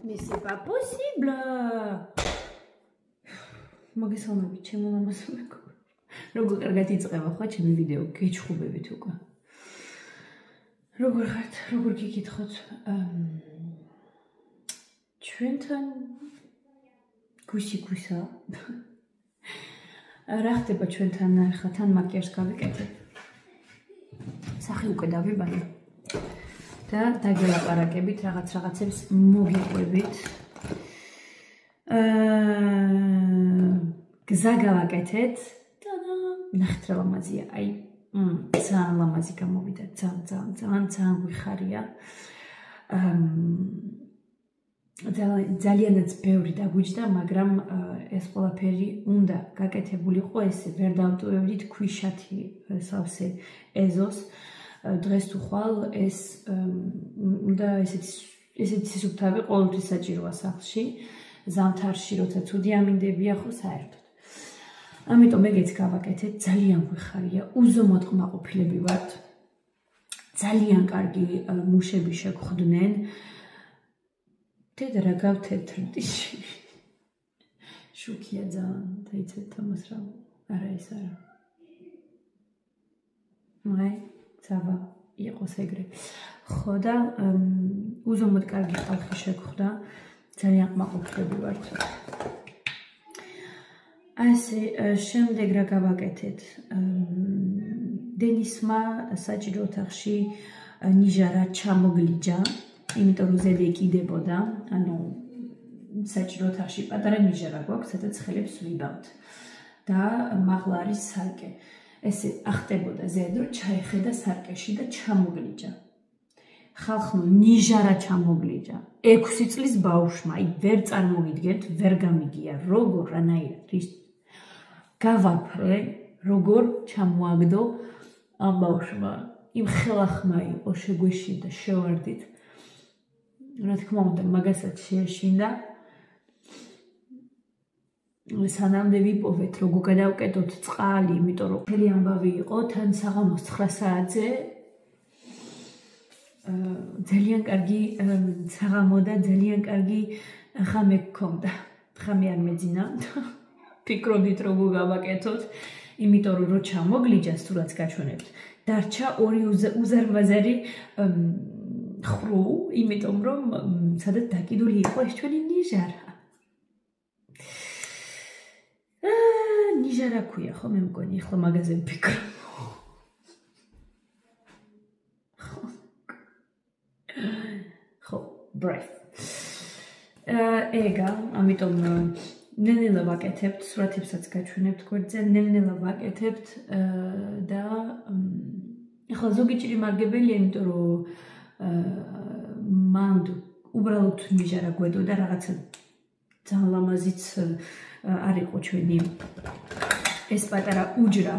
Mais c'est pas possible. მოგესალმებით ჩემო მამასო მეგობრებო. როგორ კარგად იწყება ხო ჩემი ვიდეო გეჩხუბებით უკვე. როგორ ხართ? როგორ გიკითხოთ? ჩვენთან გუშიგვისა. რა ხდება ჩვენთან ახლა თან მაკიაჟს გავიკეთებ. სახე უკვე დავიბანე. და დაგელაპარაკებით რაღაცებს მოგიყვებით. გზა გავაკეთეთ და ნახეთ რა ლამაზია. აი, ძალიან ლამაზი გამოვიდა. ძალიან გვიხარია. ძალიანაც ბევრი დაგვიჯდა, მაგრამ ეს ყველაფერი უნდა გაკეთებულიყო, ესე ვერ დავტოვებდით ქვიშათი სავსე ეზოს. დღეს თუ ხვალ ეს უნდა ესეთი სისუფთავი ყოველთვის საჭიროა სახლში, ზამთარში, როცა ცუდი ამინდებია ხო საერთოდ. ამიტომ ეგეც გავაკეთეთ, ძალიან გვიხარია, უზომოდ ყმაყოფილები ვართ. ძალიან კარგი მუშები შეგხვდნენ. დედა რა გავთეთრდიში. შუქია ძალიან, დაიცეთ თამას რა. არა ეს არა. მე ცავა იყოს ეგრე. ხო და უზომოდ კარგი ხალხი შეგხვდა. ძალიან ყმაყოფილები ვართ. ასე შემდეგ რა გავაკეთეთ? დენისმა საჭირო ოთახში ნიჟარა ჩამოგლიჯა, იმიტომ რომ ზედ ეკიდებოდა, ანუ საჭირო ოთახში პატარა ნიჟარა გვაქვს, სადაც ხელებს ვიბავთ. და მაღლა არის სარკე. ესე ახტებოდა ზედ რომ ჩაეხედა სარკეში და ჩამოგლიჯა. ხალხმა ნიჟარა ჩამოგლიჯა. 6 წლის ბავშვმა, აი ვერ წარმოგიდგენთ, ვერ გამიგია, როგორ რანაირად ის გავაფრე, როგორ ჩამოაგდო ამ ბავშვმა. იმ ხელახმა იყო შეგვეში და შევარდით. რა თქმა უნდა, მაგასაც შეეშინდა. სანამდე ვიპოვეთ, როგორ გადავკეტოთ წყალი, იმიტომ რომ მთელი ამბავი იყო, თან საღამოს 9 საათზე ძალიან კარგი საღამო და ძალიან კარგი ხამე გქონდა. ხამე არ მეძინა. ფიქრობდით როგორ გავაკეთოთ, იმიტომ რომ ჩამოგლიჯა სულაც გაჩვენებთ. დარჩა 2 უზარმაზარი ხრუ, იმიტომ რომ სადაც დაკიდული იყო ეს ჩვენი ნიჟარა. ნიჟარა ქვია ხო მე მგონი, ახლა მაგაზე ვფიქრობ. ხო, breath. ეგა, ამიტომ ნელ-ნელა ვაკეთებთ, სურათებსაც გაჩვენებთ გვერდზე, ნელ-ნელა ვაკეთებთ და ახლა ზოგი ჭირი მარგებელია, იმიტომ რომ მანდ უბრალოდ ნიჟარა გვედო და რაღაცა ძალიან ლამაზიც არ იყო ჩვენი ეს პატარა უჯრა,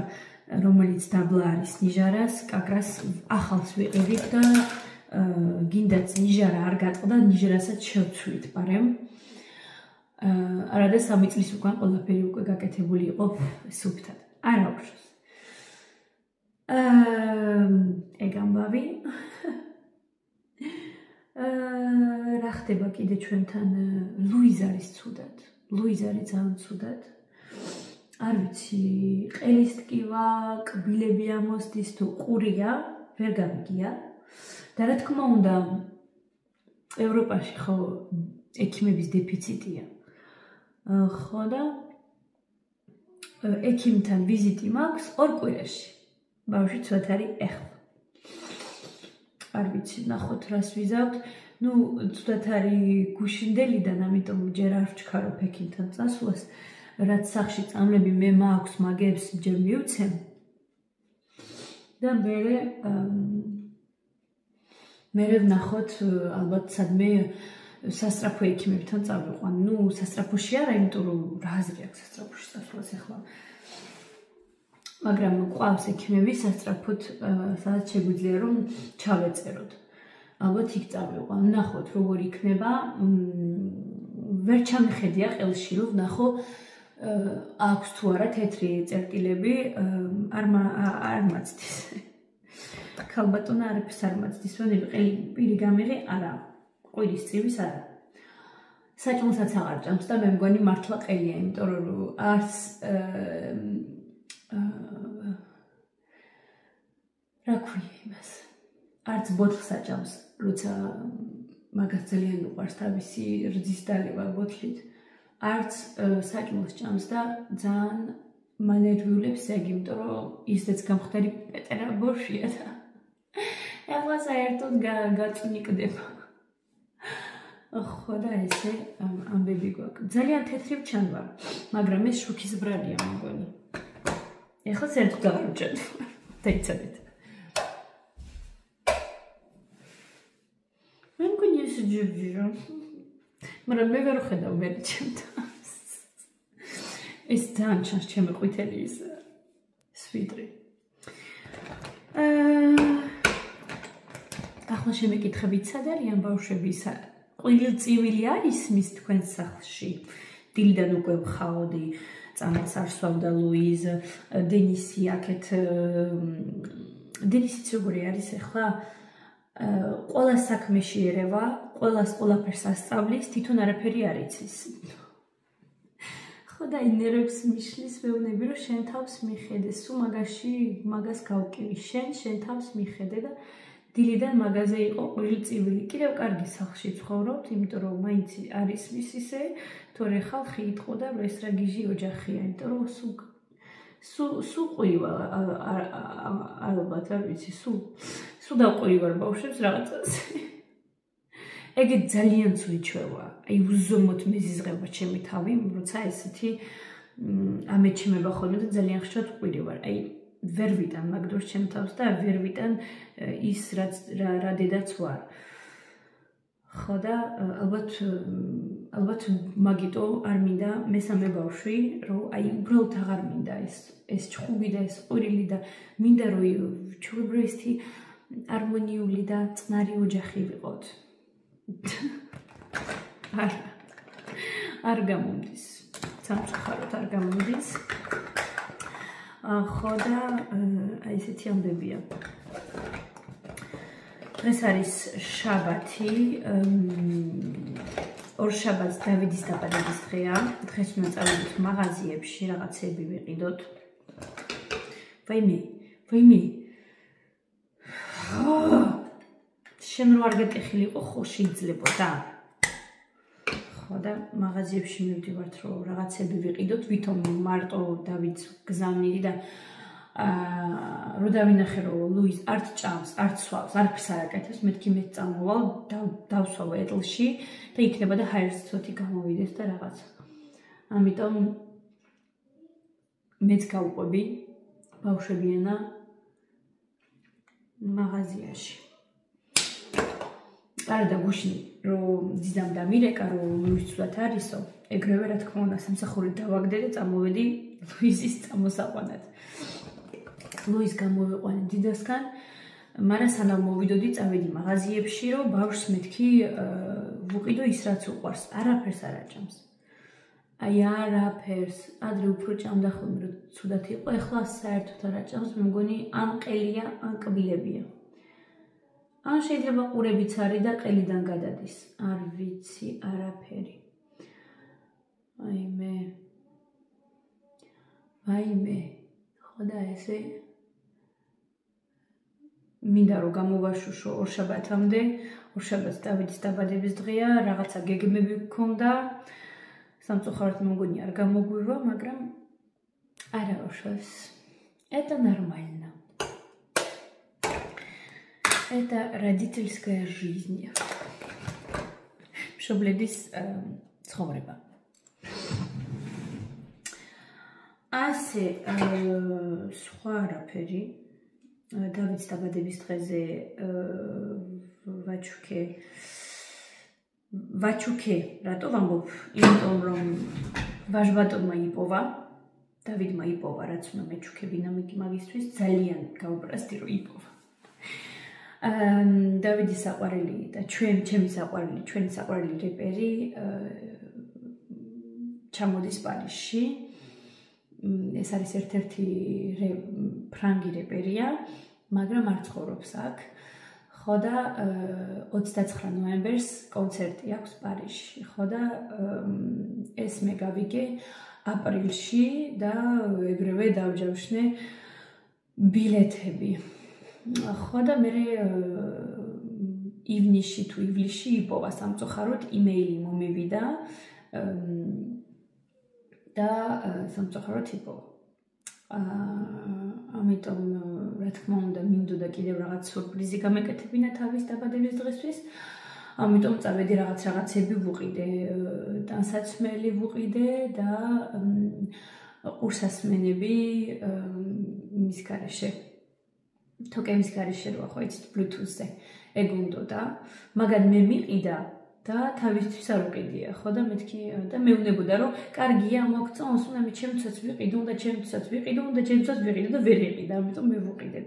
რომელიც დაბლა არის ნიჟარას, კაკრას ახალს ვიყიდით და გინდაც ნიჟარა არ გატყდა, ნიჟარასაც შევცვლით პარემ. არა და 3 წლის უკან ყველაფერი უკვე გაკეთებული იყო სუფთად. არა უშავს. ეგ ამბავი. რა ხდება კიდე ჩვენთან? ლუიზ არის ცუდად. ლუიზ არის ძალიან ცუდად. არ ვიცი, ყელის ტკივა, კბილები ამოსდის თუ ყურია, ვერ გამიგია. და რა თქმა უნდა, ევროპაში ხო ექიმების დეფიციტია. ხო და ექიმთან ვიზიტი მაქვს 2 კვირაში. ბავშვი ცოტა არის ეხლა. არ ვიცი, ნახოთ რას ვიზავთ. ნუ ცოტა არის გუშინდელიდან, ამიტომ ჯერ არ ვჩქარობ ექიმთან წასვლას. რაც სახში წამლები მე მაქვს, მაგებს ჯერ მივცემ. და მე ვნახოთ ალბათ სადმე სასწრაფო ექიმებთან წავიყვან. ნუ სასწრაფოში არა, იმიტომ რომ რა აზრი აქვს სასწრაფოში წასვლას ახლა. მაგრამ ყავს ექიმები სასწრაფოდ, სადაც შეგვიძლია რომ ჩავეწეროთ. ალბათ იქ წავიყვან. ვნახოთ როგორ იქნება. ვერ ჩამიხედია ყელში რომ ვნახო აქვს თუ არა თეთრი წერტილები, არ მაცდის. ქალბატონა არაფერს არ მაცდის, ვენები ყელი პირი გამიღე, არა. ყვირის წივის არა. საჭმელსაც აღარ ჭამს და მე მგონი მართლა ყელია, იმიტომ რომ არც რა ქვია იმას. არც ბოთლს აჭამს, როცა მაგას ძალიან უყვარს თავისი რძის დალევა ბოთლით. არც საჭმელს ჭამს და ძალიან მანერვიულებს ეგ, იმიტომ რომ ისეც გამხდარი პეტერა ბოშია და ეხლა საერთოდ გაწუნიკდება. ხო და ესე ამბები გვაქვს. ძალიან თეთრი ვჩანვარ, მაგრამ ეს შუქის ბრალია მეგონი. ეხლა საერთოდ აღარ ვჭამ. დაიცადეთ. მე მგონი ეს ჯერჯერა. მაგრამ მე ვერ ვხედავ მერე ჩემთან. ეს ძალიან ჩანს ჩემი ყვითელი ის სვიტრი. ახლა შემეკითხებით, სად არიან ბავშვები? ყველწივილი არის მის თქვენს სახლში. დილიდან უკვე ვხაოდი, წამალს არ სვავდა ლუიზ, დენისი აქეთ. დენისიც როგორი არის ახლა? ყველა საქმეში ერევა, ყველაფერს ასწავლის, თვითონ არაფერი არ იცის. ხო და ინერვებს მიშლის, ვეუბნები რომ შენ თავს მიხედე, სულ მაგას გავკივი, შენ თავს მიხედე და დილიდან მაგაზე იყო ყველწივილი. კიდევ კარგი სახლში ცხოვრობთ, იმიტომ რომ მაინც არის მის ისე, თორე ხალხი იტყო და ეს რა გიჟი ოჯახია, იმიტომ რომ სულ ყויვა ალბათ არ ვიცი, სულ დაყויვარ ბავშვებს რაღაცაზე. ეგ ძალიან ცუიჩვევა. აი უზომოდ მეზიზღება ჩემი თავი, როცა ესეთი ამეჩიმება ხოლმე და ძალიან ხშირად ყויრივარ. აი ვერ ვიტან მაგდროს ჩემ თავს და ვერ ვიტან ის რა დედაც ვარ. ხო და ალბათ მაგიტო არ მინდა მესამე ბავშვი, რომ აი უბრალოდ აღარ მინდა ეს ჩხუბი და ეს ყურილი და მინდა რომ ჩვეუბრალოდ არმონიული და წნარი ოჯახი ვიყოთ. არ გამომდის. სამწუხაროდ არ გამომდის. ხო და აი ესეთი ამბებია. დღეს არის შაბათი, ორშაბათს დავიდის დაბადების დღეა. დღეს უნდა წავიდეთ მაღაზიებში, რაღაცები ვიყიდოთ. ვაიმე. შენ რო არ გეტეხილიყო, ხო შეიძლებოდა. ხო და მაღაზიებში მივდივართ, რომ რაღაცები ვიყიდოთ, ვითომ მარტო დავით გზავნილი და რო დავინახე, რომ ლუიზ არც ჭამს, არც სვავს, არაფერს არ აკეთებს, მეთქი მე წამოვალ, დავსვავ ეტლში და იქნება და ჰაერს ცოტი გამოვიდეს და რაღაც. ამიტომ მეც გავყვები ბავშვებიანა მაღაზიაში. არ და გუშინ რომ ძიძამ დამირეკა, რომ ლუიზ ცუდად არისო, ეგრევე რა თქმა უნდა სამსახური დავაგდე და წამოვედი ლუიზის წამოსაყვანად. ლუიზ გამოვიყვანე დიდასგან, მაგრამ სანამ მოვიდოდი, წავედი მაღაზიებში, რომ ბავშვს მეთქი ვუყიდო ის რაც უყვარს, არაფერს არ აჭამს. აი არაფერს, ადრე უფრო ჭამდა ხოლმე, რომ ცუდად იყო, ეხლა საერთოდ არ აჭამს, მე მგონი ან ყელია, ან კბილებია. ან შეიძლება ყურებიც არის და ყელიდან გადადის. არ ვიცი, არაფერი. ვაიმე. ხო და ესე მინდა რომ გამოვაშუშო ორშაბათამდე, ორშაბათს დავიდის დაბადების დღეა, რაღაცა გეგმები გქონდა. სამწუხაროდ მე მგონი არ გამოგვირვა, მაგრამ არა უშავს. Это нормально. Это родительская жизнь. მშობლების ცხოვრება. ასე სხვა არაფერი. დავიდის დაბადების დღეზე ვაჩუქე, რატო ვამბობ? იმიტომ რომ ვაჟბატონმა იპოვა, დავიდმა იპოვა, რაც უნდა მეჩუქებინა მაგისთვის, ძალიან გაუბრასდი რომ იპოვა. დავიდის საყვარელი და ჩემი საყვარელი რეპერი ჩამოდის პარიზში. ეს არის ერთ-ერთი ფრანგი რეპერია, მაგრამ არ ცხოვრობს აქ. ხო და 29 ნოემბერს კონცერტი აქვს პარიზში. ხო და ეს მე გავიგე აპრილში და ეგრევე დავჯავშნე ბილეთები. ხო და მე ივნისში თუ ივლისში იპოვა სამწუხაროდ იმეილი მომივიდა და სამწუხაროდ იპოვა. ამიტომ რა თქმა უნდა მინდოდა კიდევ რაღაც სურპრიზი გამეკეთებინა თავის დაბადების დღესთვის. ამიტომ წავედი რაღაცები ვუყიდე, ტანსაცმელი ვუყიდე და ყურსასმენები მის გარეშე. თოკემის გარეშე როა ხო იცით Bluetooth-ზე. ეგ უნდოდა, მაგრამ მე მიყიდა და თავისთვის არ უყიდია, ხო და მეთქი და მეუნებოდა რომ კარგია მოგწონს, უნდა მე ჩემთვისაც ვიყიდო, უნდა ჩემთვისაც ვიყიდო, უნდა ჩემთვისაც ვიყიდო და ვერ იყიდა, ამიტომ მე ვუყიდე.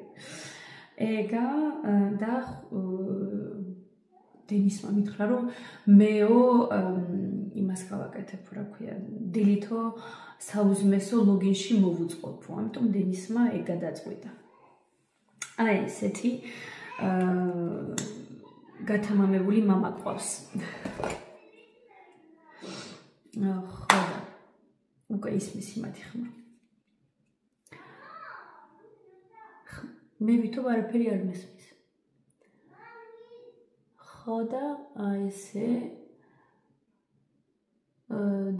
ეგა და დენისმა მითხრა რომ მეო იმას გავაკეთებ, რა ქვია, დილითო საუზმესო ლოგინში მოვუწყობო, ამიტომ დენისმა ეგ გადაწყვიტა. აი ესეთი გათამამებული მამა ყავს. ხო, უკვე ისმის იმათი ხმა. მე ვითომ არაფერი არ მესმის. ხო და აი ესე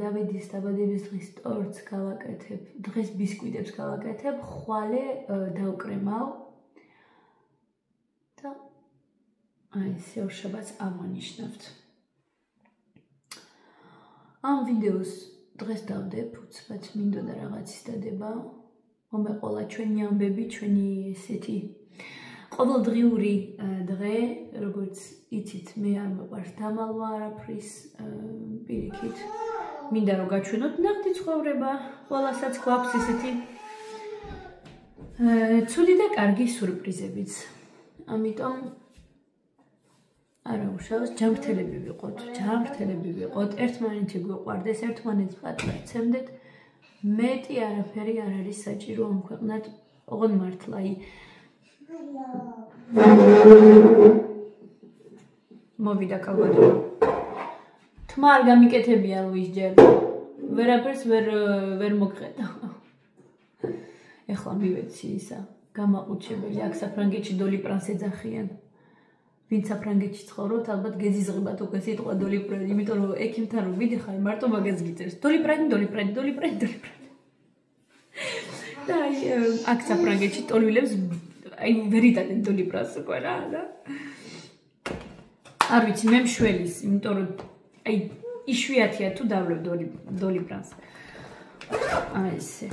დავიდის დაბადების დღის ტორტს გავაკეთებ, დღეს ბისკვიტებს გავაკეთებ, ხვალე დავკრემავ. და აი ესე ორშაბათს ავანიშნავთ. ამ ვიდეოს დღეს დავდებ, უცბად მინდოდა რაღაცის დადება. მომეყოლა ჩვენი ამბები, ჩვენი ესეთი ყოველდღიური დღე, როგორც იცით, მე არ მეყვარს დამალვა არაფრის პირიქით. მინდა რომ გაჩვენოთ ნახტი ცხოვრება, ყველასაც გვაქვს ესეთი ცუდი და კარგი სურპრიზებიც. ამიტომ არა უშავს, ჯანმრთელები ვიყოთ, ერთმანეთი გვიყვარდეს, ერთმანეთს პატივცემდეთ. მეტი არაფერი არ არის საჭირო ამ ქვეყნად, ოღონდ მართლა მოვიდა კალბადო. თმა არ გამიკეთებია ლუის ჯერ. ვერაფერს ვერ მოგყედა. ეხლა მივეცი ისა. გამაყუჩებელი აქ საფრანგეთში დოლი პრანს ეძახიან. ვინც საფრანგეთში ცხოვრობთ, ალბათ გეზიზღებათ უკვე სიტყვა დოლი პრანი, იმიტომ რომ ექიმთან რომ ვიდიხარ, მარტო მაგას გიწერს. დოლი პრანი. და აი აქ საფრანგეთში ტოლვილებს აი ვერ იტანენ დოლი პრანს უკვე რა და არ ვიცი, მე მშველის, იმიტომ რომ აი იშვიათია თუ დავლევ დოლი პრანს. აი ესე.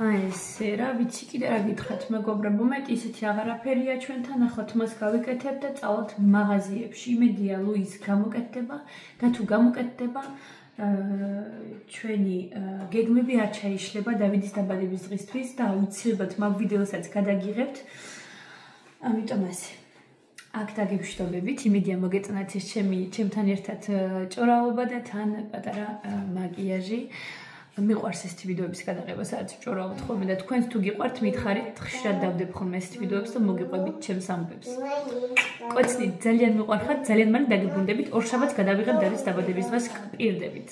აი ესე რა ვიცი კიდე რა გითხრათ მეგობრებო, მეტი ისეთი აღარაფერია ჩვენთან, ახლა თმას გავიკეთებ და წავალთ მაღაზიებში. იმედია ლუის გამოკეთდება და თუ გამოკეთდება ჩვენი გეგმები არ ჩაიშლება დავიდის დაბადების დღისთვის და აუცილებლად მაგ ვიდეოსაც გადაგიღებთ. ამიტომ ასე. აქ დაგემშვიდობებით, იმედია მოგეწონათ ეს ჩემთან ერთად ჭორაობა და თან პატარა მაკიაჟი. მიყვარს ეს ვიდეოების გადაღება, სადაც ჭორაობთ ხოლმე და თქვენს თუ გიყვართ, მითხარით, ხშირად დავდებ ხოლმე ეს ვიდეოებს და მოგიყვებით ჩემს ამბებს. კვეცნით, ძალიან მიყვარხართ, ძალიან მალე დაგიბრუნდებით, ორშაბათს გადავიღებ დავის დაბადების დღეს პირდებით.